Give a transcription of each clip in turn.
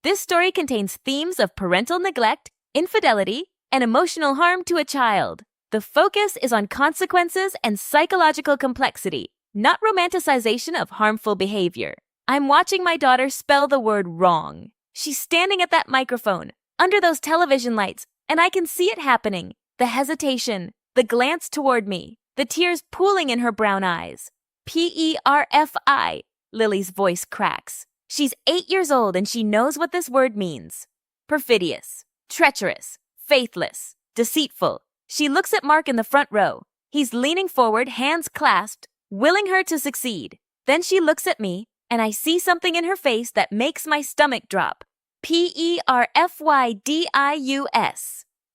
This story contains themes of parental neglect, infidelity, and emotional harm to a child. The focus is on consequences and psychological complexity, not romanticization of harmful behavior. I'm watching my daughter spell the word wrong. She's standing at that microphone, under those television lights, and I can see it happening. The hesitation, the glance toward me, the tears pooling in her brown eyes. P-E-R-F-I, Lily's voice cracks. She's 8 years old and she knows what this word means. Perfidious, treacherous, faithless, deceitful. She looks at Mark in the front row. He's leaning forward, hands clasped, willing her to succeed. Then she looks at me, and I see something in her face that makes my stomach drop. Perfidious.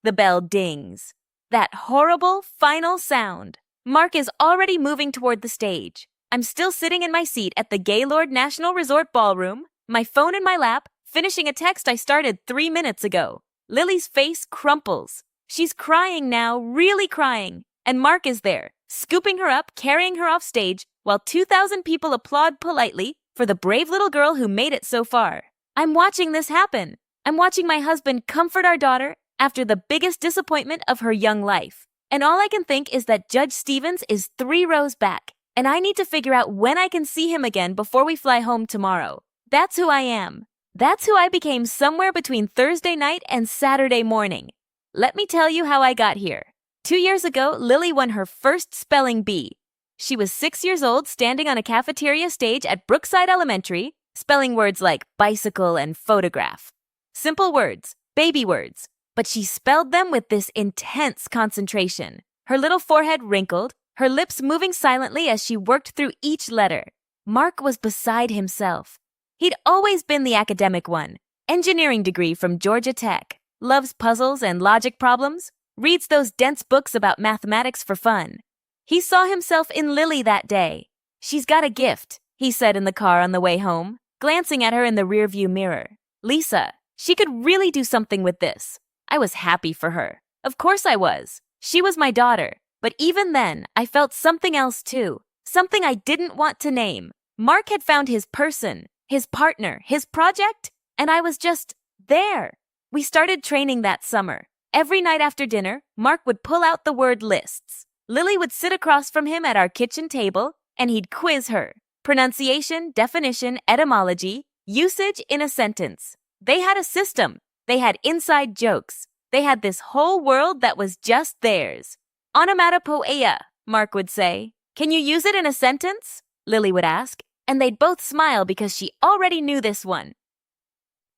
The bell dings. That horrible final sound. Mark is already moving toward the stage. I'm still sitting in my seat at the Gaylord National Resort Ballroom, my phone in my lap, finishing a text I started 3 minutes ago. Lily's face crumples. She's crying now, really crying. And Mark is there, scooping her up, carrying her off stage, while 2,000 people applaud politely for the brave little girl who made it so far. I'm watching this happen. I'm watching my husband comfort our daughter after the biggest disappointment of her young life. And all I can think is that Judge Stevens is 3 rows back, and I need to figure out when I can see him again before we fly home tomorrow. That's who I am. That's who I became somewhere between Thursday night and Saturday morning. Let me tell you how I got here. 2 years ago, Lily won her first spelling bee. She was 6 years old, standing on a cafeteria stage at Brookside Elementary, spelling words like bicycle and photograph. Simple words, baby words, but she spelled them with this intense concentration. Her little forehead wrinkled, her lips moving silently as she worked through each letter. Mark was beside himself. He'd always been the academic one. Engineering degree from Georgia Tech. Loves puzzles and logic problems. Reads those dense books about mathematics for fun. He saw himself in Lily that day. She's got a gift, he said in the car on the way home, glancing at her in the rearview mirror. Lisa, she could really do something with this. I was happy for her. Of course I was. She was my daughter. But even then, I felt something else too. Something I didn't want to name. Mark had found his person, his partner, his project, and I was just there. We started training that summer. Every night after dinner, Mark would pull out the word lists. Lily would sit across from him at our kitchen table, and he'd quiz her. Pronunciation, definition, etymology, usage in a sentence. They had a system. They had inside jokes. They had this whole world that was just theirs. Onomatopoeia, Mark would say. Can you use it in a sentence? Lily would ask, and they'd both smile because she already knew this one.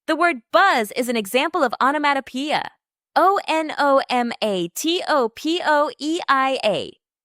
The word buzz is an example of onomatopoeia. Onomatopoeia.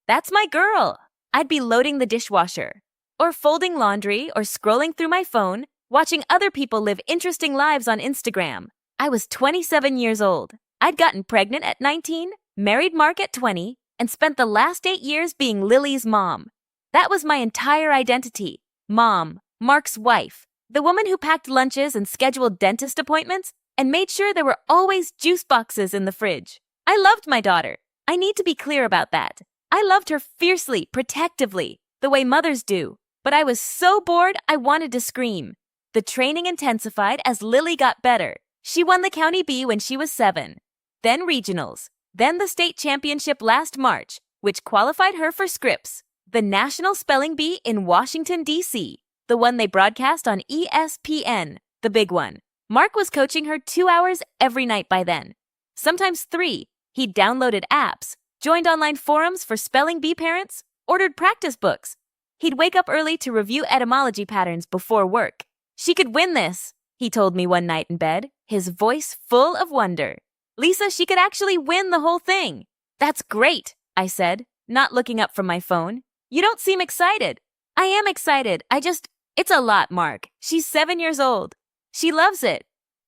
That's my girl. I'd be loading the dishwasher, or folding laundry, or scrolling through my phone, watching other people live interesting lives on Instagram. I was 27 years old. I'd gotten pregnant at 19, married Mark at 20, and spent the last 8 years being Lily's mom. That was my entire identity. Mom, Mark's wife, the woman who packed lunches and scheduled dentist appointments and made sure there were always juice boxes in the fridge. I loved my daughter. I need to be clear about that. I loved her fiercely, protectively, the way mothers do. But I was so bored I wanted to scream. The training intensified as Lily got better. She won the County Bee when she was 7. Then regionals. Then the state championship last March, which qualified her for Scripps, the National Spelling Bee in Washington, D.C., the one they broadcast on ESPN, the big one. Mark was coaching her 2 hours every night by then. Sometimes 3. He'd downloaded apps, joined online forums for spelling bee parents, ordered practice books. He'd wake up early to review etymology patterns before work. She could win this, he told me one night in bed, his voice full of wonder. Lisa, she could actually win the whole thing. That's great, I said, not looking up from my phone. You don't seem excited. I am excited. It's a lot, Mark. She's 7 years old. She loves it.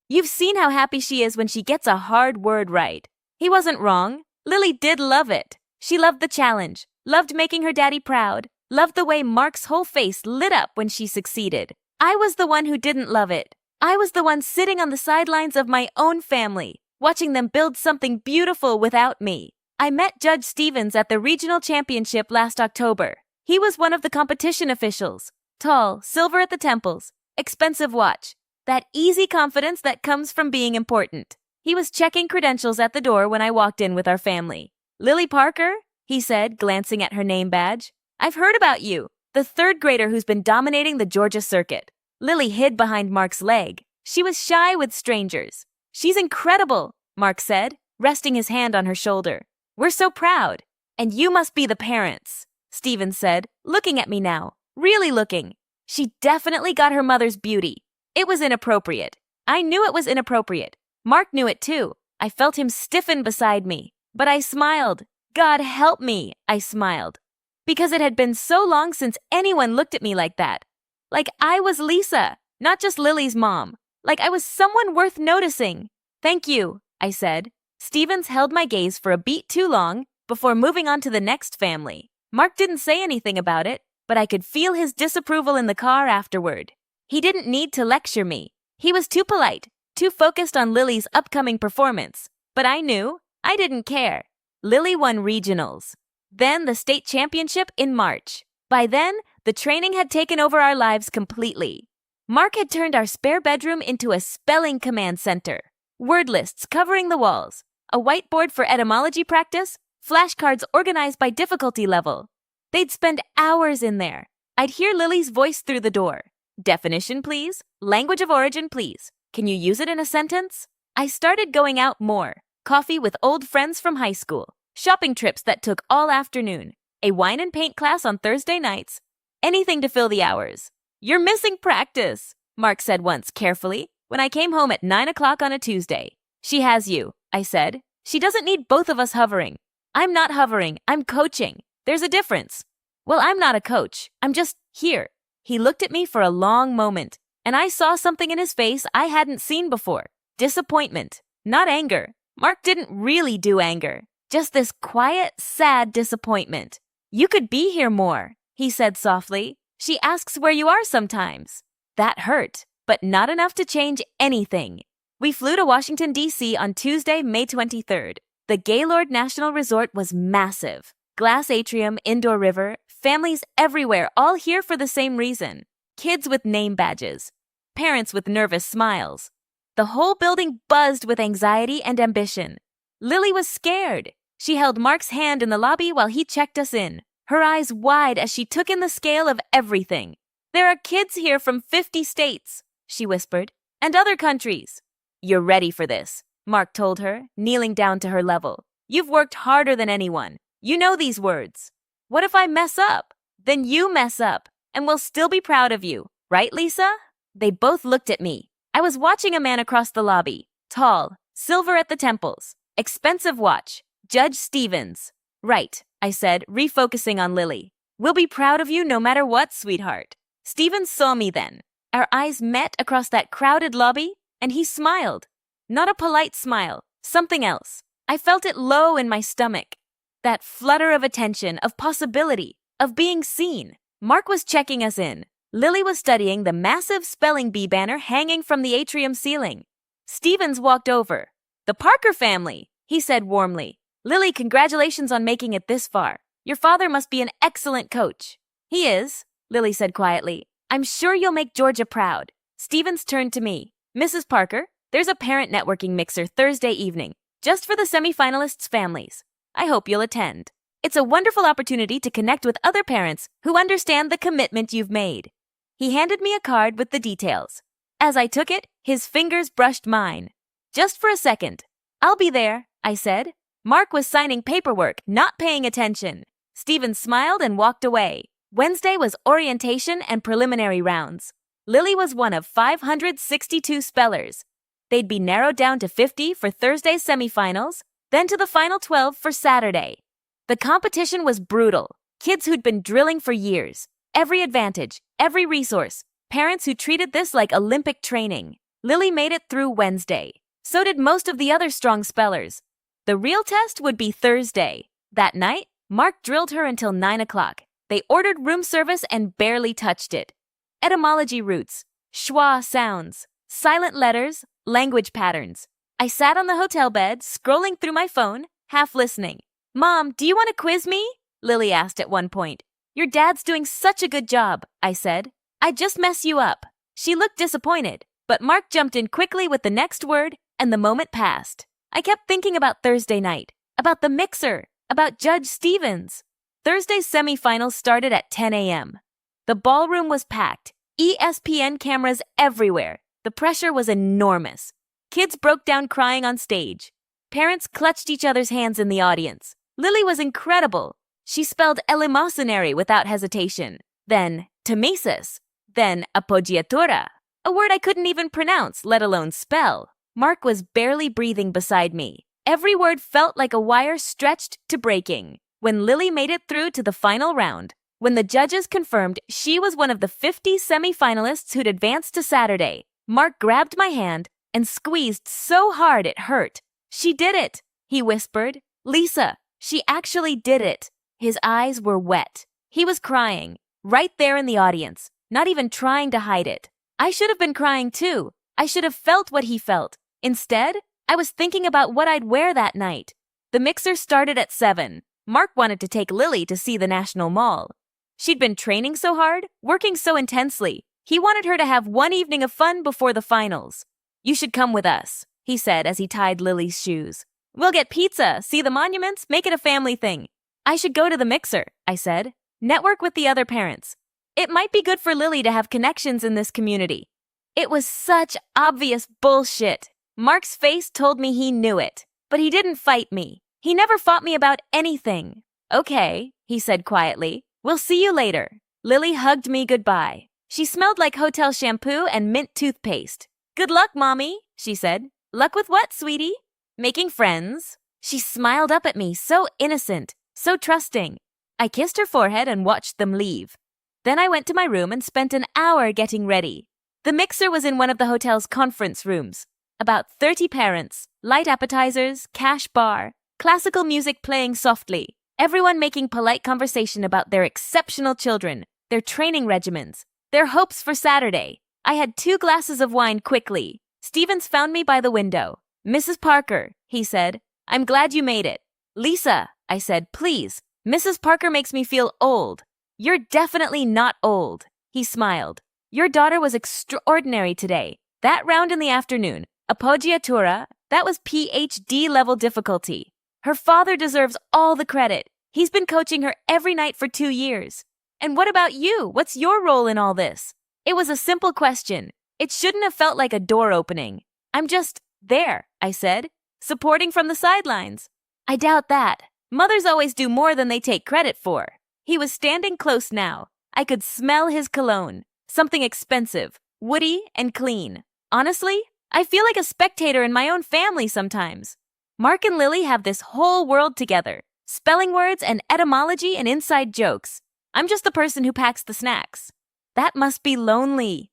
You've seen how happy she is when she gets a hard word right. He wasn't wrong. Lily did love it. She loved the challenge, loved making her daddy proud, loved the way Mark's whole face lit up when she succeeded. I was the one who didn't love it. I was the one sitting on the sidelines of my own family, watching them build something beautiful without me. I met Judge Stevens at the regional championship last October. He was one of the competition officials. Tall, silver at the temples, expensive watch. That easy confidence that comes from being important. He was checking credentials at the door when I walked in with our family. "Lily Parker?" he said, glancing at her name badge. "I've heard about you. The third grader who's been dominating the Georgia circuit." Lily hid behind Mark's leg. She was shy with strangers. "She's incredible," Mark said, resting his hand on her shoulder. "We're so proud. And you must be the parents," Steven said, looking at me now, really looking. She definitely got her mother's beauty. It was inappropriate. I knew it was inappropriate. Mark knew it too. I felt him stiffen beside me. But I smiled. "God help me," I smiled. Because it had been so long since anyone looked at me like that. Like I was Lisa, not just Lily's mom. Like I was someone worth noticing. "Thank you," I said. Stevens held my gaze for a beat too long before moving on to the next family. Mark didn't say anything about it, but I could feel his disapproval in the car afterward. He didn't need to lecture me. He was too polite, too focused on Lily's upcoming performance. But I knew I didn't care. Lily won regionals. Then the state championship in March. By then, the training had taken over our lives completely. Mark had turned our spare bedroom into a spelling command center. Word lists covering the walls, a whiteboard for etymology practice, flashcards organized by difficulty level. They'd spend hours in there. I'd hear Lily's voice through the door. "Definition, please. Language of origin, please. Can you use it in a sentence?" I started going out more. Coffee with old friends from high school. Shopping trips that took all afternoon. A wine and paint class on Thursday nights. Anything to fill the hours. "You're missing practice," Mark said once carefully when I came home at 9 o'clock on a Tuesday. "She has you," I said. "She doesn't need both of us hovering." "I'm not hovering. I'm coaching. There's a difference." "Well, I'm not a coach. I'm just here." He looked at me for a long moment, and I saw something in his face I hadn't seen before. Disappointment, not anger. Mark didn't really do anger. Just this quiet, sad disappointment. "You could be here more," he said softly. "She asks where you are sometimes." That hurt, but not enough to change anything. We flew to Washington, D.C. on Tuesday, May 23rd. The Gaylord National Resort was massive. Glass atrium, indoor river, families everywhere, all here for the same reason. Kids with name badges. Parents with nervous smiles. The whole building buzzed with anxiety and ambition. Lily was scared. She held Mark's hand in the lobby while he checked us in, her eyes wide as she took in the scale of everything. "There are kids here from 50 states, she whispered, "and other countries." "You're ready for this," Mark told her, kneeling down to her level. "You've worked harder than anyone. You know these words. What if I mess up? Then you mess up, and we'll still be proud of you. Right, Lisa?" They both looked at me. I was watching a man across the lobby. Tall, silver at the temples, expensive watch, Judge Stevens. "Right," I said, refocusing on Lily. "We'll be proud of you no matter what, sweetheart." Stevens saw me then. Our eyes met across that crowded lobby, and he smiled. Not a polite smile, something else. I felt it low in my stomach. That flutter of attention, of possibility, of being seen. Mark was checking us in. Lily was studying the massive spelling bee banner hanging from the atrium ceiling. Stevens walked over. "The Parker family," he said warmly. "Lily, congratulations on making it this far. Your father must be an excellent coach." "He is," Lily said quietly. "I'm sure you'll make Georgia proud." Stevens turned to me. "Mrs. Parker, there's a parent networking mixer Thursday evening, just for the semifinalists' families. I hope you'll attend. It's a wonderful opportunity to connect with other parents who understand the commitment you've made." He handed me a card with the details. As I took it, his fingers brushed mine. "Just for a second." "I'll be there," I said. Mark was signing paperwork, not paying attention. Stevens smiled and walked away. Wednesday was orientation and preliminary rounds. Lily was one of 562 spellers. They'd be narrowed down to 50 for Thursday's semifinals, then to the final 12 for Saturday. The competition was brutal. Kids who'd been drilling for years. Every advantage, every resource. Parents who treated this like Olympic training. Lily made it through Wednesday. So did most of the other strong spellers. The real test would be Thursday. That night, Mark drilled her until 9 o'clock. They ordered room service and barely touched it. Etymology roots, schwa sounds, silent letters, language patterns. I sat on the hotel bed, scrolling through my phone, half listening. "Mom, do you want to quiz me?" Lily asked at one point. "Your dad's doing such a good job," I said. "I'd just mess you up." She looked disappointed. But Mark jumped in quickly with the next word, and the moment passed. I kept thinking about Thursday night, about the mixer, about Judge Stevens. Thursday's semifinals started at 10 a.m. The ballroom was packed, ESPN cameras everywhere. The pressure was enormous. Kids broke down crying on stage. Parents clutched each other's hands in the audience. Lily was incredible. She spelled eleemosynary without hesitation, then temesis, then appoggiatura, a word I couldn't even pronounce, let alone spell. Mark was barely breathing beside me. Every word felt like a wire stretched to breaking. When Lily made it through to the final round, when the judges confirmed she was one of the 50 semifinalists who'd advanced to Saturday, Mark grabbed my hand and squeezed so hard it hurt. "She did it," he whispered. "Lisa, she actually did it." His eyes were wet. He was crying, right there in the audience, not even trying to hide it. I should have been crying too. I should have felt what he felt. Instead, I was thinking about what I'd wear that night. The mixer started at 7. Mark wanted to take Lily to see the National Mall. She'd been training so hard, working so intensely. He wanted her to have one evening of fun before the finals. "You should come with us," he said as he tied Lily's shoes. "We'll get pizza, see the monuments, make it a family thing." "I should go to the mixer," I said. "Network with the other parents. It might be good for Lily to have connections in this community." It was such obvious bullshit. Mark's face told me he knew it, but he didn't fight me. He never fought me about anything. "Okay," he said quietly. "We'll see you later." Lily hugged me goodbye. She smelled like hotel shampoo and mint toothpaste. "Good luck, Mommy," she said. "Luck with what, sweetie?" "Making friends." She smiled up at me, so innocent, so trusting. I kissed her forehead and watched them leave. Then I went to my room and spent an hour getting ready. The mixer was in one of the hotel's conference rooms. About 30 parents, light appetizers, cash bar, classical music playing softly, everyone making polite conversation about their exceptional children, their training regimens, their hopes for Saturday. I had 2 glasses of wine quickly. Stevens found me by the window. "Mrs. Parker," he said, "I'm glad you made it." "Lisa," I said, "please. Mrs. Parker makes me feel old." "You're definitely not old," he smiled. "Your daughter was extraordinary today. That round in the afternoon, appoggiatura, that was PhD level difficulty. Her father deserves all the credit. He's been coaching her every night for 2 years. And what about you? What's your role in all this?" It was a simple question. It shouldn't have felt like a door opening. "I'm just there," I said, "supporting from the sidelines." "I doubt that. Mothers always do more than they take credit for." He was standing close now. I could smell his cologne. Something expensive, woody, and clean. Honestly, I feel like a spectator in my own family sometimes. Mark and Lily have this whole world together. Spelling words and etymology and inside jokes. I'm just the person who packs the snacks. That must be lonely.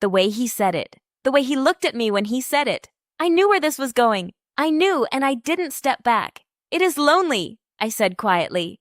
The way he said it. The way he looked at me when he said it. I knew where this was going. I knew, and I didn't step back. "It is lonely," I said quietly.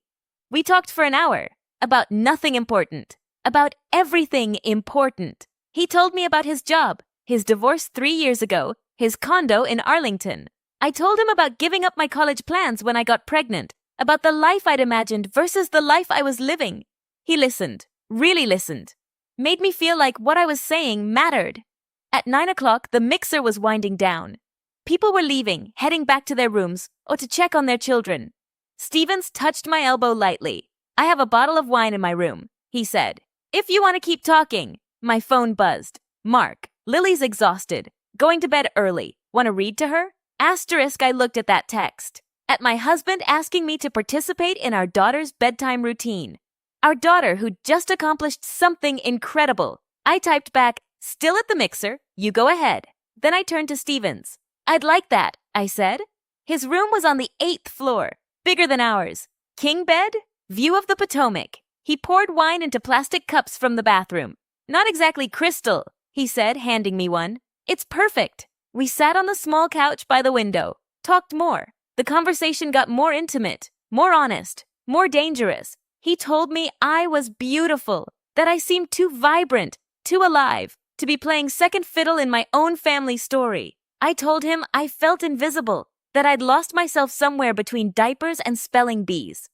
We talked for an hour. About nothing important. About everything important. He told me about his job, his divorce 3 years ago, his condo in Arlington. I told him about giving up my college plans when I got pregnant, about the life I'd imagined versus the life I was living. He listened, really listened. Made me feel like what I was saying mattered. At 9 o'clock, the mixer was winding down. People were leaving, heading back to their rooms, or to check on their children. Stevens touched my elbow lightly. "I have a bottle of wine in my room," he said. "If you want to keep talking." My phone buzzed. "Mark, Lily's exhausted. Going to bed early. Want to read to her?" Asterisk, I looked at that text. At my husband asking me to participate in our daughter's bedtime routine. Our daughter who'd just accomplished something incredible. I typed back, "Still at the mixer, you go ahead." Then I turned to Stevens. "I'd like that," I said. His room was on the 8th floor, bigger than ours. King bed, view of the Potomac. He poured wine into plastic cups from the bathroom. "Not exactly crystal," he said, handing me one. "It's perfect." We sat on the small couch by the window, talked more. The conversation got more intimate, more honest, more dangerous. He told me I was beautiful, that I seemed too vibrant, too alive, to be playing second fiddle in my own family story. I told him I felt invisible, that I'd lost myself somewhere between diapers and spelling bees.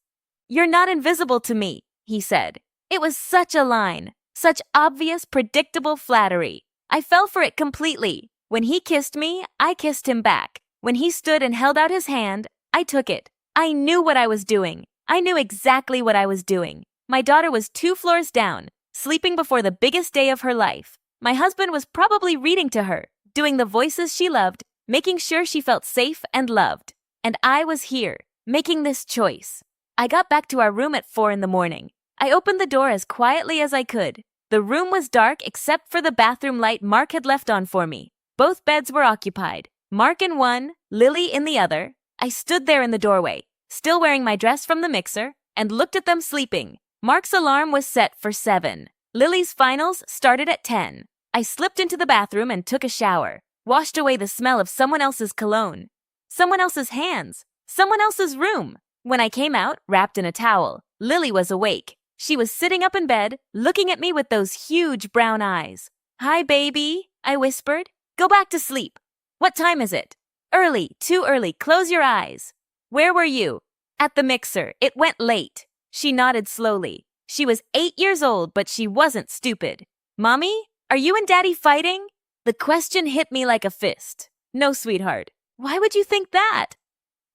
"You're not invisible to me," he said. It was such a line, such obvious, predictable flattery. I fell for it completely. When he kissed me, I kissed him back. When he stood and held out his hand, I took it. I knew what I was doing. I knew exactly what I was doing. My daughter was 2 floors down, sleeping before the biggest day of her life. My husband was probably reading to her, doing the voices she loved, making sure she felt safe and loved. And I was here, making this choice. I got back to our room at 4 in the morning. I opened the door as quietly as I could. The room was dark except for the bathroom light Mark had left on for me. Both beds were occupied. Mark in one, Lily in the other. I stood there in the doorway, still wearing my dress from the mixer, and looked at them sleeping. Mark's alarm was set for 7. Lily's finals started at 10. I slipped into the bathroom and took a shower, washed away the smell of someone else's cologne, someone else's hands, someone else's room. When I came out, wrapped in a towel, Lily was awake. She was sitting up in bed, looking at me with those huge brown eyes. "Hi, baby," I whispered. "Go back to sleep." "What time is it?" "Early, too early, close your eyes." "Where were you?" "At the mixer, it went late." She nodded slowly. She was 8 years old, but she wasn't stupid. "Mommy, are you and Daddy fighting?" The question hit me like a fist. "No, sweetheart. Why would you think that?"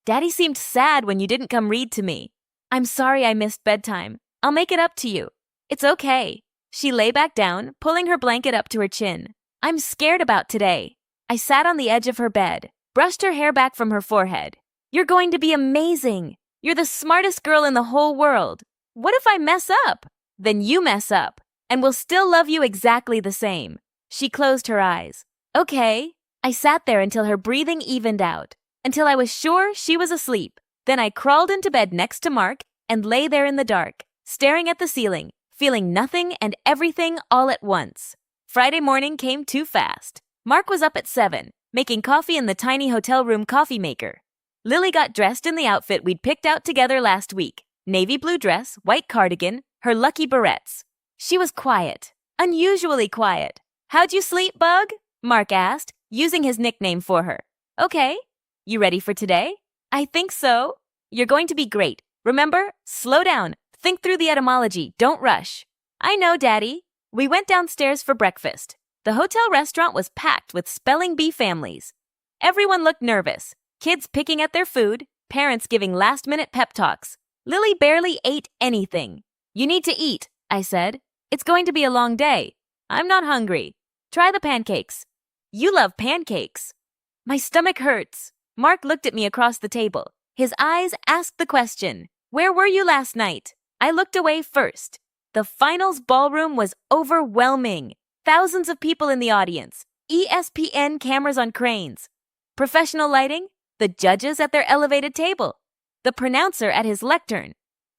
"Daddy seemed sad when you didn't come read to me." "I'm sorry I missed bedtime. I'll make it up to you." "It's okay." She lay back down, pulling her blanket up to her chin. "I'm scared about today." I sat on the edge of her bed, brushed her hair back from her forehead. "You're going to be amazing. You're the smartest girl in the whole world. What if I mess up?" "Then you mess up, and we'll still love you exactly the same." She closed her eyes. "Okay." I sat there until her breathing evened out, until I was sure she was asleep. Then I crawled into bed next to Mark and lay there in the dark, staring at the ceiling, feeling nothing and everything all at once. Friday morning came too fast. Mark was up at 7, making coffee in the tiny hotel room coffee maker. Lily got dressed in the outfit we'd picked out together last week. Navy blue dress, white cardigan, her lucky barrettes. She was quiet, unusually quiet. "How'd you sleep, Bug?" Mark asked, using his nickname for her. "Okay. You ready for today?" "I think so." "You're going to be great. Remember, slow down. Think through the etymology. Don't rush." "I know, Daddy." We went downstairs for breakfast. The hotel restaurant was packed with spelling bee families. Everyone looked nervous. Kids picking at their food, parents giving last-minute pep talks. Lily barely ate anything. "You need to eat," I said. "It's going to be a long day." "I'm not hungry." "Try the pancakes." "You love pancakes." "My stomach hurts." Mark looked at me across the table. His eyes asked the question, "Where were you last night?" I looked away first. The finals ballroom was overwhelming. Thousands of people in the audience. ESPN cameras on cranes. Professional lighting. The judges at their elevated table. The pronouncer at his lectern.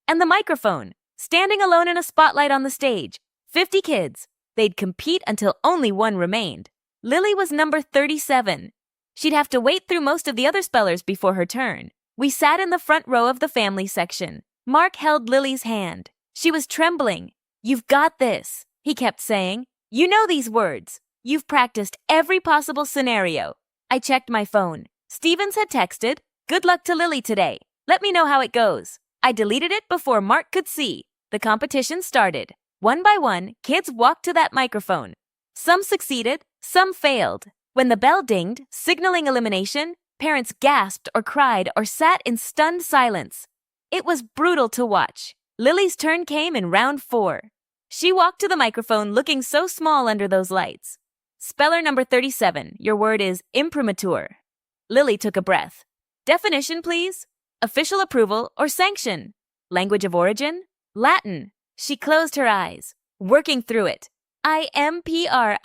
And the microphone, standing alone in a spotlight on the stage. 50 kids. They'd compete until only one remained. Lily was number 37. She'd have to wait through most of the other spellers before her turn. We sat in the front row of the family section. Mark held Lily's hand. She was trembling. "You've got this," he kept saying. "You know these words. You've practiced every possible scenario." I checked my phone. Stevens had texted, "Good luck to Lily today. Let me know how it goes." I deleted it before Mark could see. The competition started. One by one, kids walked to that microphone. Some succeeded, some failed. When the bell dinged, signaling elimination, parents gasped or cried or sat in stunned silence. It was brutal to watch. Lily's turn came in round 4. She walked to the microphone looking so small under those lights. "Speller number 37, your word is imprimatur." Lily took a breath. "Definition, please." "Official approval or sanction." "Language of origin?" "Latin." She closed her eyes, working through it. "Imprimatur.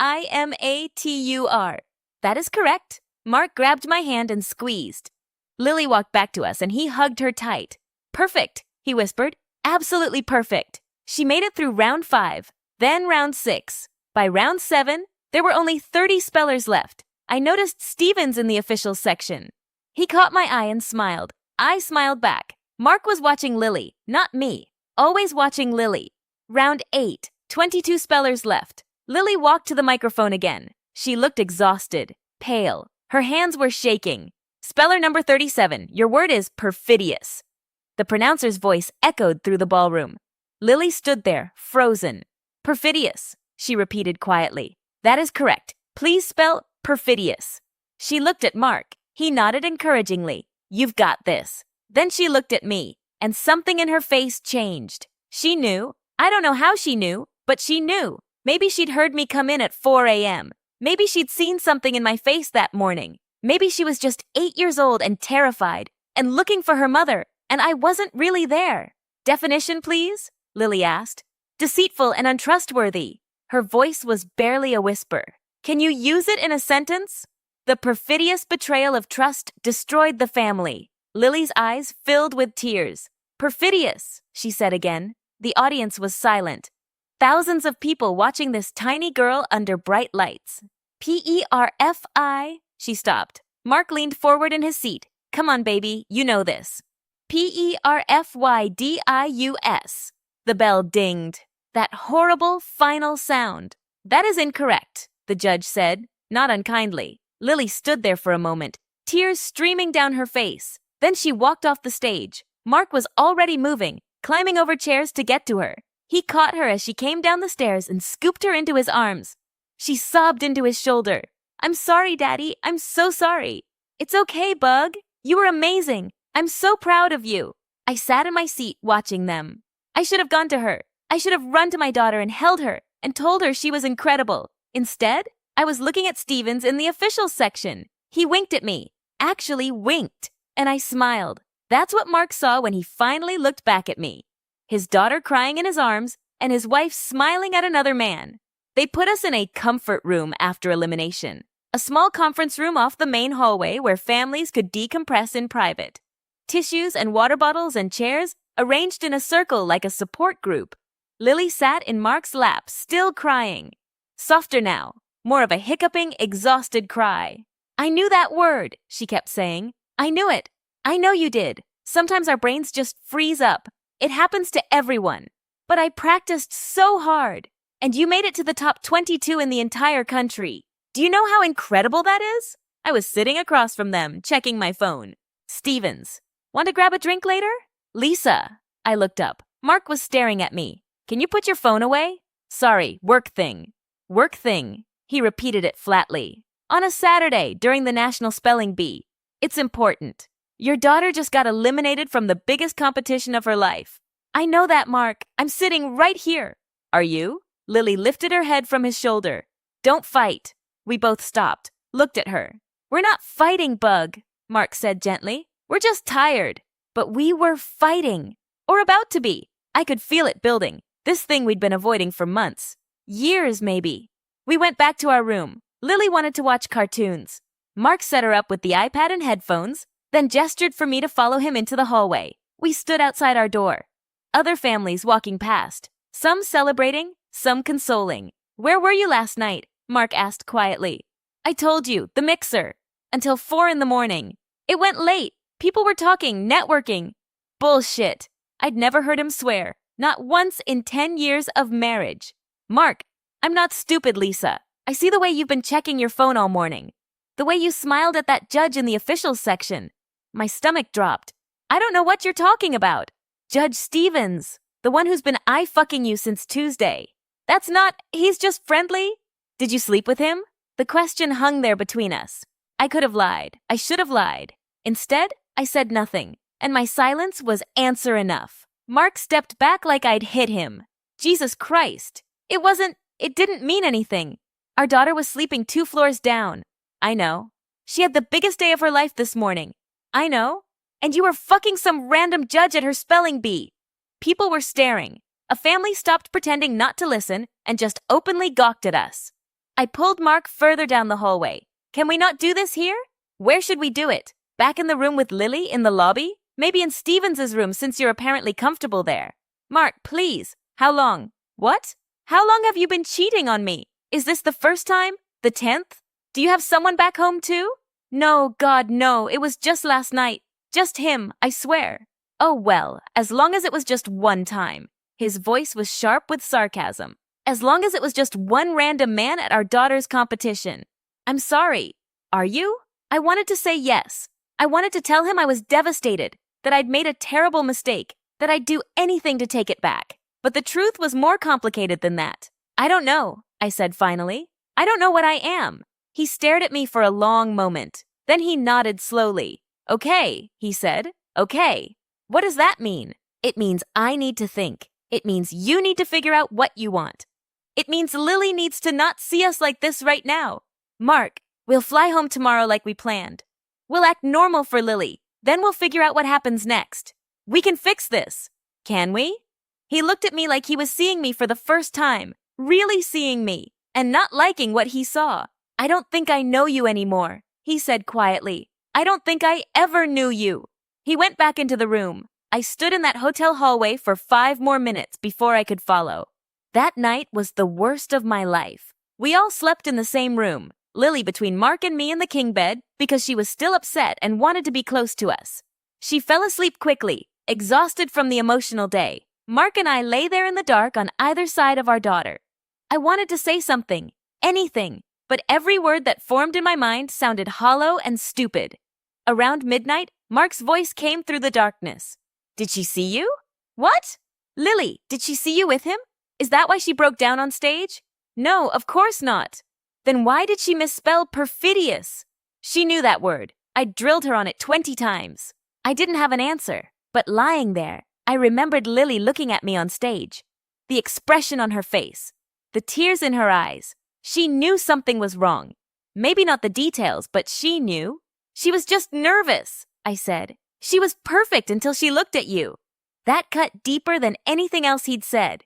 That is correct." Mark grabbed my hand and squeezed. Lily walked back to us and he hugged her tight. "Perfect," he whispered. "Absolutely perfect." She made it through round 5, then round 6. By round 7, there were only 30 spellers left. I noticed Stevens in the officials section. He caught my eye and smiled. I smiled back. Mark was watching Lily, not me. Always watching Lily. Round 8, 22 spellers left. Lily walked to the microphone again. She looked exhausted, pale. Her hands were shaking. "Speller number 37, your word is perfidious." The pronouncer's voice echoed through the ballroom. Lily stood there, frozen. "Perfidious," she repeated quietly. "That is correct. Please spell perfidious. She looked at Mark. He nodded encouragingly. You've got this. Then she looked at me, and something in her face changed. She knew. I don't know how she knew, but she knew. Maybe she'd heard me come in at 4 a.m. Maybe she'd seen something in my face that morning. Maybe she was just 8 years old and terrified and looking for her mother, and I wasn't really there. Definition, please? Lily asked. Deceitful and untrustworthy. Her voice was barely a whisper. Can you use it in a sentence? The perfidious betrayal of trust destroyed the family. Lily's eyes filled with tears. Perfidious, she said again. The audience was silent. Thousands of people watching this tiny girl under bright lights. P-E-R-F-I, she stopped. Mark leaned forward in his seat. Come on, baby, you know this. P-E-R-F-Y-D-I-U-S. The bell dinged. That horrible final sound. That is incorrect, the judge said, not unkindly. Lily stood there for a moment, tears streaming down her face. Then she walked off the stage. Mark was already moving, climbing over chairs to get to her. He caught her as she came down the stairs and scooped her into his arms. She sobbed into his shoulder. I'm sorry, Daddy. I'm so sorry. It's okay, Bug. You were amazing. I'm so proud of you. I sat in my seat watching them. I should have gone to her. I should have run to my daughter and held her and told her she was incredible. Instead, I was looking at Stevens in the officials section. He winked at me. Actually winked. And I smiled. That's what Mark saw when he finally looked back at me. His daughter crying in his arms and his wife smiling at another man. They put us in a comfort room after elimination. A small conference room off the main hallway where families could decompress in private. Tissues and water bottles and chairs arranged in a circle like a support group. Lily sat in Mark's lap, still crying. Softer now, more of a hiccuping, exhausted cry. I knew that word, she kept saying. I knew it. I know you did. Sometimes our brains just freeze up. It happens to everyone. But I practiced so hard. And you made it to the top 22 in the entire country. Do you know how incredible that is? I was sitting across from them, checking my phone. Stevens. Want to grab a drink later? Lisa. I looked up. Mark was staring at me. Can you put your phone away? Sorry, work thing. Work thing. He repeated it flatly. On a Saturday, during the National Spelling Bee. It's important. Your daughter just got eliminated from the biggest competition of her life. I know that, Mark. I'm sitting right here. Are you? Lily lifted her head from his shoulder. Don't fight. We both stopped, looked at her. We're not fighting, Bug, Mark said gently. We're just tired. But we were fighting. Or about to be. I could feel it building. This thing we'd been avoiding for months. Years, maybe. We went back to our room. Lily wanted to watch cartoons. Mark set her up with the iPad and headphones, then gestured for me to follow him into the hallway. We stood outside our door. Other families walking past. Some celebrating, some consoling. Where were you last night? Mark asked quietly. I told you, the mixer. Until 4 a.m. It went late. People were talking, networking. Bullshit. I'd never heard him swear. Not once in 10 years of marriage. Mark, I'm not stupid, Lisa. I see the way you've been checking your phone all morning. The way you smiled at that judge in the officials section. My stomach dropped. I don't know what you're talking about. Judge Stevens, the one who's been eye-fucking you since Tuesday. That's not, he's just friendly. Did you sleep with him? The question hung there between us. I could have lied. I should have lied. Instead, I said nothing, and my silence was answer enough. Mark stepped back like I'd hit him. Jesus Christ. It didn't mean anything. Our daughter was sleeping 2 floors down. I know. She had the biggest day of her life this morning. I know. And you were fucking some random judge at her spelling bee. People were staring. A family stopped pretending not to listen and just openly gawked at us. I pulled Mark further down the hallway. Can we not do this here? Where should we do it? Back in the room with Lily in the lobby? Maybe in Stevens' room since you're apparently comfortable there. Mark, please. How long? What? How long have you been cheating on me? Is this the first time? The 10th? Do you have someone back home too? No, God, no. It was just last night. Just him, I swear. Oh, well, as long as it was just one time. His voice was sharp with sarcasm. As long as it was just one random man at our daughter's competition. I'm sorry. Are you? I wanted to say yes. I wanted to tell him I was devastated, that I'd made a terrible mistake, that I'd do anything to take it back. But the truth was more complicated than that. I don't know, I said finally. I don't know what I am. He stared at me for a long moment. Then he nodded slowly. Okay, he said. Okay. What does that mean? It means I need to think. It means you need to figure out what you want. It means Lily needs to not see us like this right now. Mark, we'll fly home tomorrow like we planned. We'll act normal for Lily. Then we'll figure out what happens next. We can fix this. Can we? He looked at me like he was seeing me for the first time, really seeing me, and not liking what he saw. I don't think I know you anymore, he said quietly. I don't think I ever knew you. He went back into the room. I stood in that hotel hallway for 5 more minutes before I could follow. That night was the worst of my life. We all slept in the same room, Lily between Mark and me in the king bed because she was still upset and wanted to be close to us. She fell asleep quickly, exhausted from the emotional day. Mark and I lay there in the dark on either side of our daughter. I wanted to say something, anything, but every word that formed in my mind sounded hollow and stupid. Around midnight, Mark's voice came through the darkness. Did she see you? What? Lily, did she see you with him? Is that why she broke down on stage? No, of course not. Then why did she misspell perfidious? She knew that word. I drilled her on it 20 times. I didn't have an answer, but lying there, I remembered Lily looking at me on stage. The expression on her face, the tears in her eyes. She knew something was wrong. Maybe not the details, but she knew. She was just nervous, I said. She was perfect until she looked at you. That cut deeper than anything else he'd said.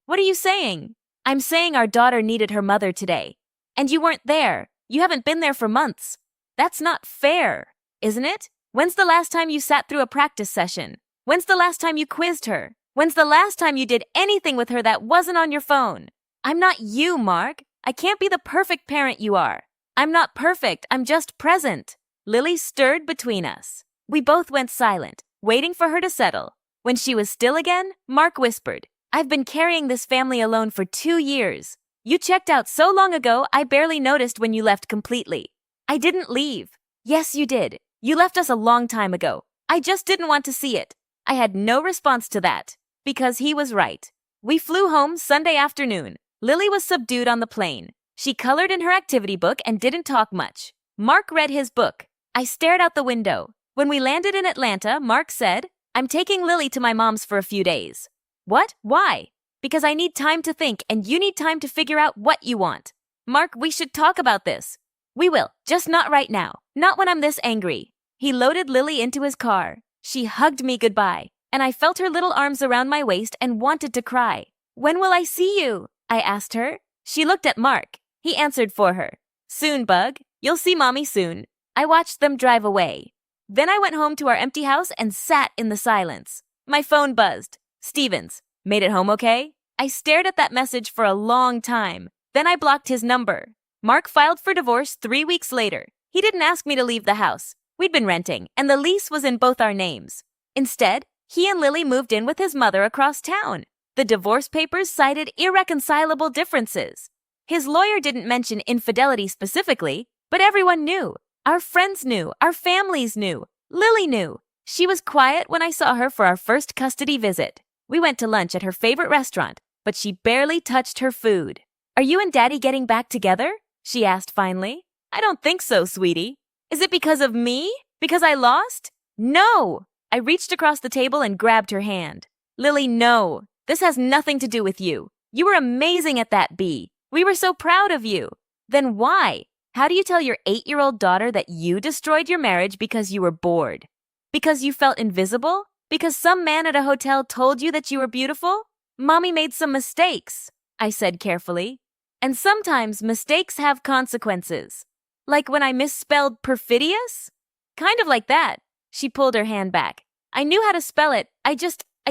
What are you saying? I'm saying our daughter needed her mother today. And you weren't there. You haven't been there for months. That's not fair, isn't it? When's the last time you sat through a practice session? When's the last time you quizzed her? When's the last time you did anything with her that wasn't on your phone? I'm not you, Mark. I can't be the perfect parent you are. I'm not perfect. I'm just present. Lily stirred between us. We both went silent, waiting for her to settle. When she was still again, Mark whispered, I've been carrying this family alone for 2 years. You checked out so long ago, I barely noticed when you left completely. I didn't leave. Yes, you did. You left us a long time ago. I just didn't want to see it. I had no response to that, because he was right. We flew home Sunday afternoon. Lily was subdued on the plane. She colored in her activity book and didn't talk much. Mark read his book. I stared out the window. When we landed in Atlanta, Mark said, I'm taking Lily to my mom's for a few days. What? Why? Because I need time to think and you need time to figure out what you want. Mark, we should talk about this. We will, just not right now. Not when I'm this angry. He loaded Lily into his car. She hugged me goodbye, and I felt her little arms around my waist and wanted to cry. When will I see you? I asked her. She looked at Mark. He answered for her. Soon, Bug. You'll see Mommy soon. I watched them drive away. Then I went home to our empty house and sat in the silence. My phone buzzed. Stevens, made it home okay? I stared at that message for a long time. Then I blocked his number. Mark filed for divorce 3 weeks later. He didn't ask me to leave the house. We'd been renting, and the lease was in both our names. Instead, he and Lily moved in with his mother across town. The divorce papers cited irreconcilable differences. His lawyer didn't mention infidelity specifically, but everyone knew. Our friends knew. Our families knew. Lily knew. She was quiet when I saw her for our first custody visit. We went to lunch at her favorite restaurant, but she barely touched her food. Are you and Daddy getting back together? She asked finally. I don't think so, sweetie. Is it because of me? Because I lost? No! I reached across the table and grabbed her hand. Lily, no. This has nothing to do with you. You were amazing at that bee. We were so proud of you. Then why? How do you tell your 8-year-old daughter that you destroyed your marriage because you were bored? Because you felt invisible? Because some man at a hotel told you that you were beautiful? Mommy made some mistakes, I said carefully. And sometimes mistakes have consequences. Like when I misspelled perfidious? Kind of like that. She pulled her hand back. I knew how to spell it. I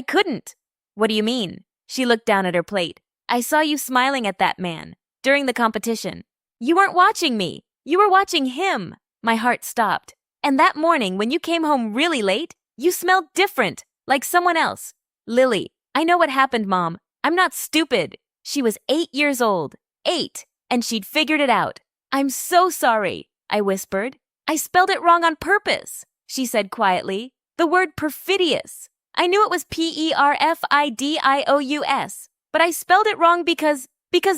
couldn't. What do you mean? She looked down at her plate. I saw you smiling at that man during the competition. You weren't watching me. You were watching him. My heart stopped. And that morning when you came home really late, you smelled different, like someone else. Lily, I know what happened, Mom. I'm not stupid. She was 8 years old. 8. And she'd figured it out. I'm so sorry, I whispered. I spelled it wrong on purpose, she said quietly. The word perfidious. I knew it was Perfidious, but I spelled it wrong because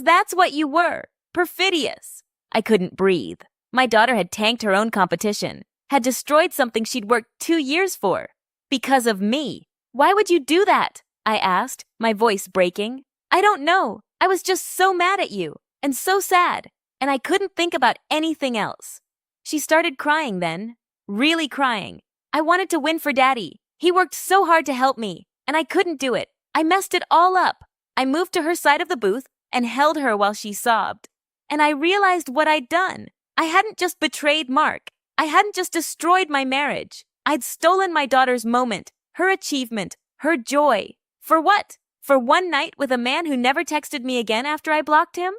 that's what you were. perfidious. I couldn't breathe. My daughter had tanked her own competition, had destroyed something she'd worked 2 years for. Because of me. Why would you do that? I asked, my voice breaking. I don't know. I was just so mad at you, and so sad, and I couldn't think about anything else. She started crying then, really crying. I wanted to win for Daddy. He worked so hard to help me, and I couldn't do it. I messed it all up. I moved to her side of the booth and held her while she sobbed. And I realized what I'd done. I hadn't just betrayed Mark. I hadn't just destroyed my marriage. I'd stolen my daughter's moment, her achievement, her joy. For what? For one night with a man who never texted me again after I blocked him?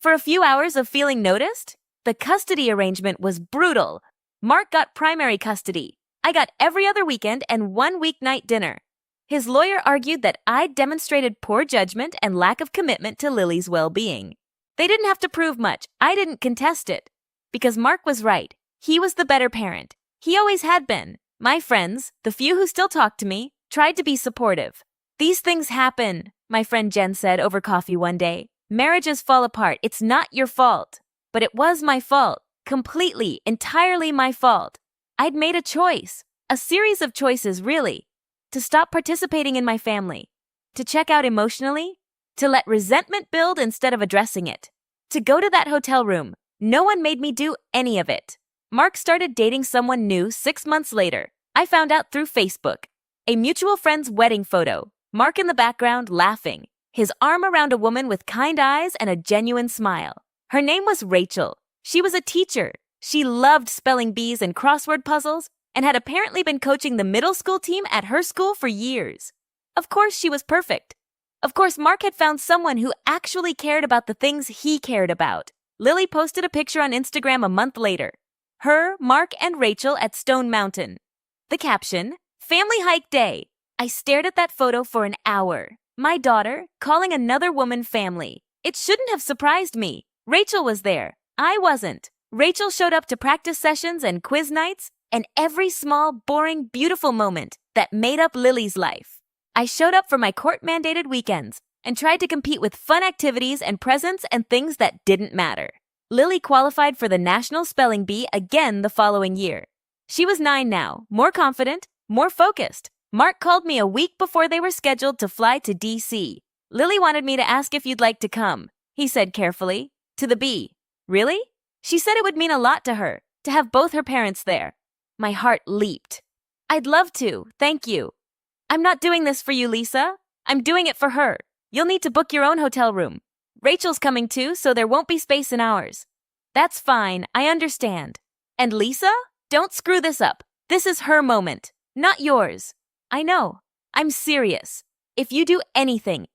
For a few hours of feeling noticed? The custody arrangement was brutal. Mark got primary custody. I got every other weekend and 1 weeknight dinner. His lawyer argued that I'd demonstrated poor judgment and lack of commitment to Lily's well-being. They didn't have to prove much. I didn't contest it. Because Mark was right. He was the better parent. He always had been. My friends, the few who still talked to me, tried to be supportive. These things happen, my friend Jen said over coffee one day. Marriages fall apart. It's not your fault. But it was my fault. Completely, entirely my fault. I'd made a choice. A series of choices, really. To stop participating in my family. To check out emotionally. To let resentment build instead of addressing it. To go to that hotel room. No one made me do any of it. Mark started dating someone new 6 months later. I found out through Facebook. A mutual friend's wedding photo. Mark in the background laughing. His arm around a woman with kind eyes and a genuine smile. Her name was Rachel. She was a teacher. She loved spelling bees and crossword puzzles and had apparently been coaching the middle school team at her school for years. Of course, she was perfect. Of course, Mark had found someone who actually cared about the things he cared about. Lily posted a picture on Instagram a month later. Her, Mark, and Rachel at Stone Mountain. The caption, Family Hike Day. I stared at that photo for an hour. My daughter, calling another woman family. It shouldn't have surprised me. Rachel was there. I wasn't. Rachel showed up to practice sessions and quiz nights, and every small, boring, beautiful moment that made up Lily's life. I showed up for my court-mandated weekends and tried to compete with fun activities and presents and things that didn't matter. Lily qualified for the National Spelling Bee again the following year. She was 9 now, more confident, more focused. Mark called me a week before they were scheduled to fly to D.C. Lily wanted me to ask if you'd like to come, he said carefully, to the bee. Really? She said it would mean a lot to her, to have both her parents there. My heart leaped. I'd love to, thank you. I'm not doing this for you, Lisa. I'm doing it for her. You'll need to book your own hotel room. Rachel's coming too, so there won't be space in ours. That's fine, I understand. And Lisa? Don't screw this up. This is her moment, not yours. I know. I'm serious. If you do anything,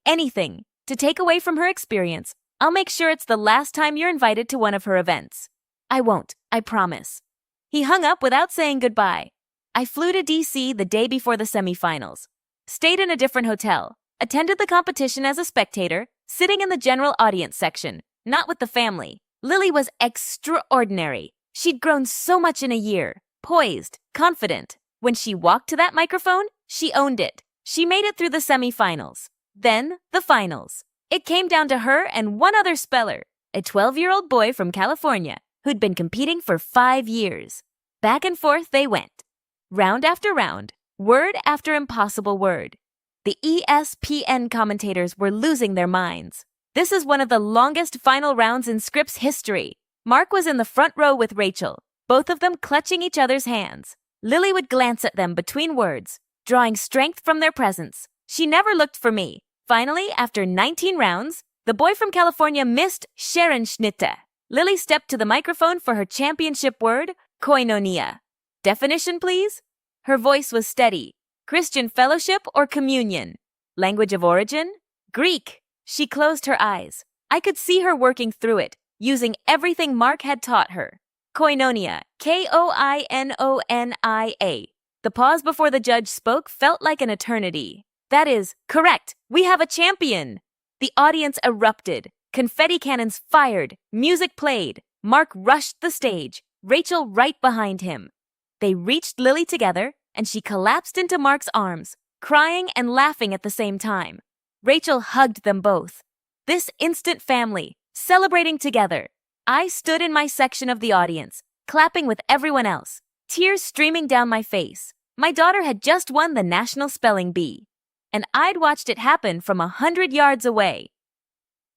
to take away from her experience, I'll make sure it's the last time you're invited to one of her events. I won't, I promise. He hung up without saying goodbye. I flew to D.C. the day before the semifinals. Stayed in a different hotel. Attended the competition as a spectator, sitting in the general audience section, not with the family. Lily was extraordinary. She'd grown so much in a year. Poised, confident. When she walked to that microphone, she owned it. She made it through the semifinals. Then, the finals. It came down to her and one other speller, a 12-year-old boy from California who'd been competing for 5 years. Back and forth they went. Round after round, word after impossible word. The ESPN commentators were losing their minds. This is one of the longest final rounds in Scripps history. Mark was in the front row with Rachel, both of them clutching each other's hands. Lily would glance at them between words, drawing strength from their presence. She never looked for me. Finally, after 19 rounds, the boy from California missed Scherenschnitte. Lily stepped to the microphone for her championship word, koinonia. Definition, please? Her voice was steady. Christian fellowship or communion? Language of origin? Greek. She closed her eyes. I could see her working through it, using everything Mark had taught her. Koinonia, Koinonia. The pause before the judge spoke felt like an eternity. That is, correct, we have a champion. The audience erupted. Confetti cannons fired. Music played. Mark rushed the stage, Rachel right behind him. They reached Lily together, and she collapsed into Mark's arms, crying and laughing at the same time. Rachel hugged them both. This instant family, celebrating together. I stood in my section of the audience, clapping with everyone else, tears streaming down my face. My daughter had just won the National Spelling Bee, and I'd watched it happen from 100 yards away.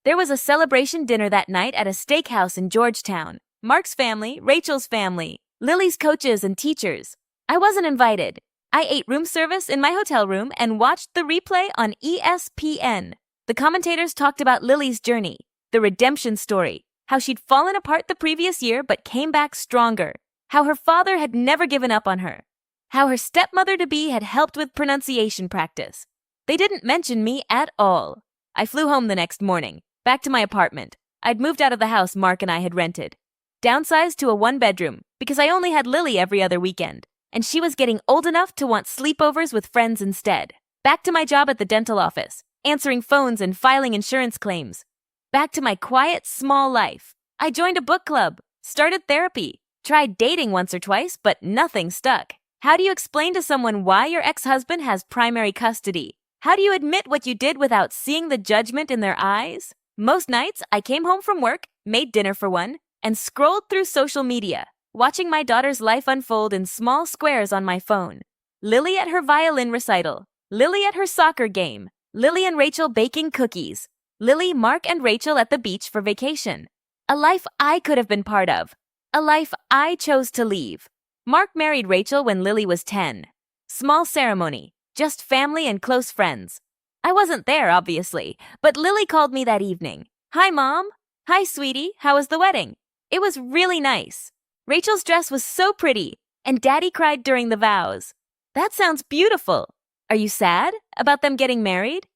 There was a celebration dinner that night at a steakhouse in Georgetown. Mark's family, Rachel's family, Lily's coaches and teachers. I wasn't invited. I ate room service in my hotel room and watched the replay on ESPN. The commentators talked about Lily's journey, the redemption story, how she'd fallen apart the previous year but came back stronger, how her father had never given up on her, how her stepmother-to-be had helped with pronunciation practice. They didn't mention me at all. I flew home the next morning, back to my apartment. I'd moved out of the house Mark and I had rented, downsized to a one-bedroom because I only had Lily every other weekend, and she was getting old enough to want sleepovers with friends instead. Back to my job at the dental office, answering phones and filing insurance claims. Back to my quiet, small life. I joined a book club, started therapy, tried dating once or twice, but nothing stuck. How do you explain to someone why your ex-husband has primary custody? How do you admit what you did without seeing the judgment in their eyes? Most nights, I came home from work, made dinner for one, and scrolled through social media, watching my daughter's life unfold in small squares on my phone. Lily at her violin recital, Lily at her soccer game, Lily and Rachel baking cookies, Lily, Mark, and Rachel at the beach for vacation. A life I could have been part of. A life I chose to leave. Mark married Rachel when Lily was 10. Small ceremony, just family and close friends. I wasn't there, obviously, but Lily called me that evening. Hi, Mom. Hi, sweetie. How was the wedding? It was really nice. Rachel's dress was so pretty, and Daddy cried during the vows. That sounds beautiful. Are you sad about them getting married?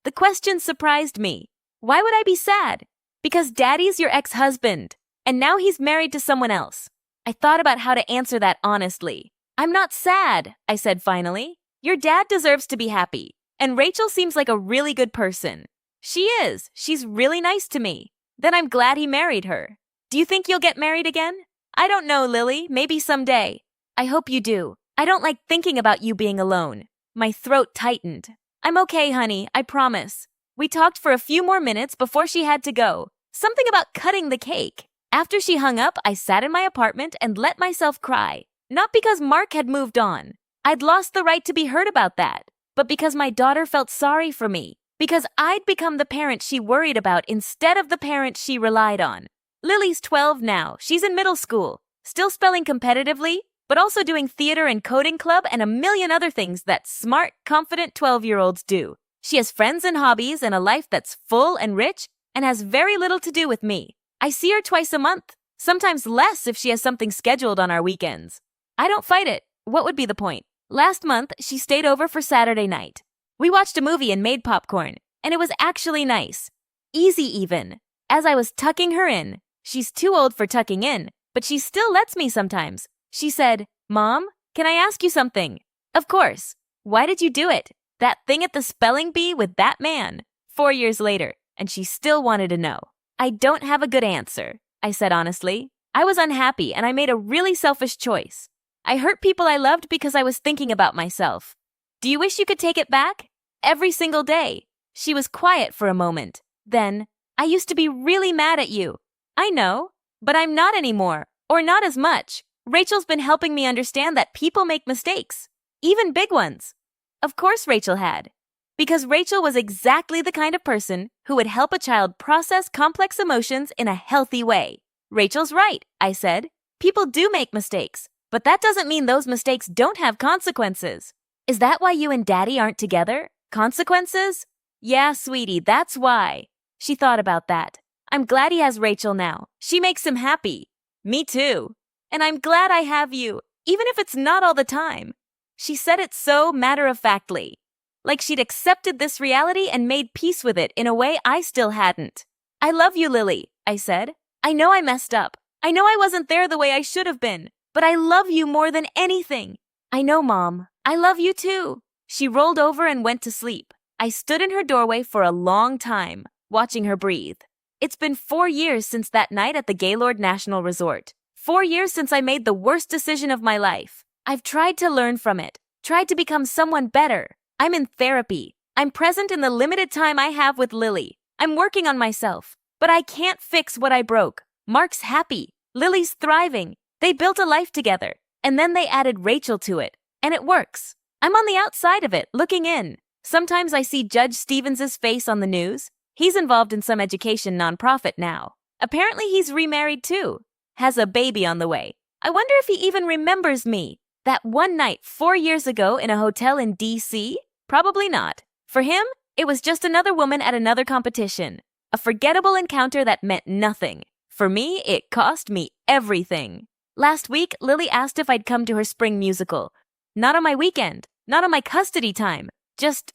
The question surprised me. Why would I be sad? Because Daddy's your ex-husband, and now he's married to someone else. I thought about how to answer that honestly. I'm not sad, I said finally. Your dad deserves to be happy, and Rachel seems like a really good person. She is. She's really nice to me. Then I'm glad he married her. Do you think you'll get married again? I don't know, Lily. Maybe someday. I hope you do. I don't like thinking about you being alone. My throat tightened. I'm okay, honey. I promise. We talked for a few more minutes before she had to go. Something about cutting the cake. After she hung up, I sat in my apartment and let myself cry. Not because Mark had moved on. I'd lost the right to be heard about that. But because my daughter felt sorry for me. Because I'd become the parent she worried about instead of the parent she relied on. Lily's 12 now. She's in middle school. Still spelling competitively, but also doing theater and coding club and a million other things that smart, confident 12-year-olds do. She has friends and hobbies and a life that's full and rich and has very little to do with me. I see her twice a month, sometimes less if she has something scheduled on our weekends. I don't fight it. What would be the point? Last month, she stayed over for Saturday night. We watched a movie and made popcorn, and it was actually nice. Easy even. As I was tucking her in, she's too old for tucking in, but she still lets me sometimes. She said, Mom, can I ask you something? Of course. Why did you do it? That thing at the spelling bee with that man. 4 years later, and she still wanted to know. I don't have a good answer, I said honestly. I was unhappy and I made a really selfish choice. I hurt people I loved because I was thinking about myself. Do you wish you could take it back? Every single day. She was quiet for a moment. Then, I used to be really mad at you. I know, but I'm not anymore, or not as much. Rachel's been helping me understand that people make mistakes, even big ones. Of course Rachel had. Because Rachel was exactly the kind of person who would help a child process complex emotions in a healthy way. Rachel's right, I said. People do make mistakes, but that doesn't mean those mistakes don't have consequences. Is that why you and Daddy aren't together? Consequences? Yeah, sweetie, that's why. She thought about that. I'm glad he has Rachel now. She makes him happy. Me too. And I'm glad I have you, even if it's not all the time. She said it so matter-of-factly, like she'd accepted this reality and made peace with it in a way I still hadn't. I love you, Lily, I said. I know I messed up. I know I wasn't there the way I should have been, but I love you more than anything. I know, Mom. I love you too. She rolled over and went to sleep. I stood in her doorway for a long time, watching her breathe. It's been 4 years since that night at the Gaylord National Resort. 4 years since I made the worst decision of my life. I've tried to learn from it, tried to become someone better. I'm in therapy. I'm present in the limited time I have with Lily. I'm working on myself. But I can't fix what I broke. Mark's happy. Lily's thriving. They built a life together. And then they added Rachel to it. And it works. I'm on the outside of it, looking in. Sometimes I see Judge Stevens' face on the news. He's involved in some education nonprofit now. Apparently he's remarried too. Has a baby on the way. I wonder if he even remembers me. That one night 4 years ago in a hotel in D.C.? Probably not. For him, it was just another woman at another competition. A forgettable encounter that meant nothing. For me, it cost me everything. Last week, Lily asked if I'd come to her spring musical. Not on my weekend. Not on my custody time. Just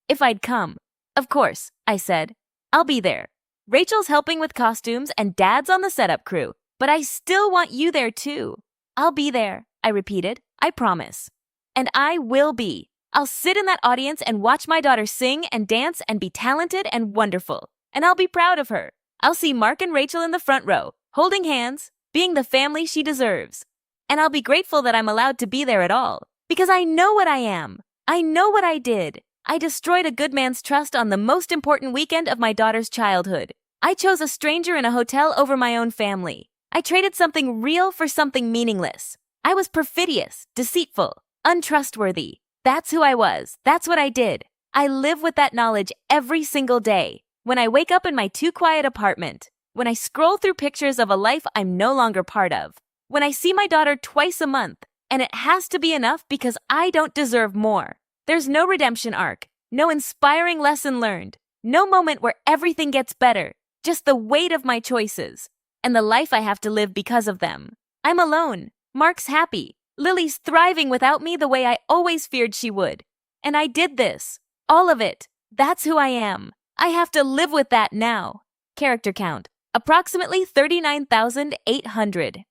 if I'd come. Of course, I said. I'll be there. Rachel's helping with costumes and Dad's on the setup crew. But I still want you there too. I'll be there, I repeated. I promise. And I will be. I'll sit in that audience and watch my daughter sing and dance and be talented and wonderful. And I'll be proud of her. I'll see Mark and Rachel in the front row, holding hands, being the family she deserves. And I'll be grateful that I'm allowed to be there at all. Because I know what I am. I know what I did. I destroyed a good man's trust on the most important weekend of my daughter's childhood. I chose a stranger in a hotel over my own family. I traded something real for something meaningless. I was perfidious, deceitful, untrustworthy. That's who I was. That's what I did. I live with that knowledge every single day. When I wake up in my too quiet apartment. When I scroll through pictures of a life I'm no longer part of. When I see my daughter twice a month. And it has to be enough because I don't deserve more. There's no redemption arc. No inspiring lesson learned. No moment where everything gets better. Just the weight of my choices. And the life I have to live because of them. I'm alone. Mark's happy. Lily's thriving without me the way I always feared she would. And I did this. All of it. That's who I am. I have to live with that now. Character count. Approximately 39,800.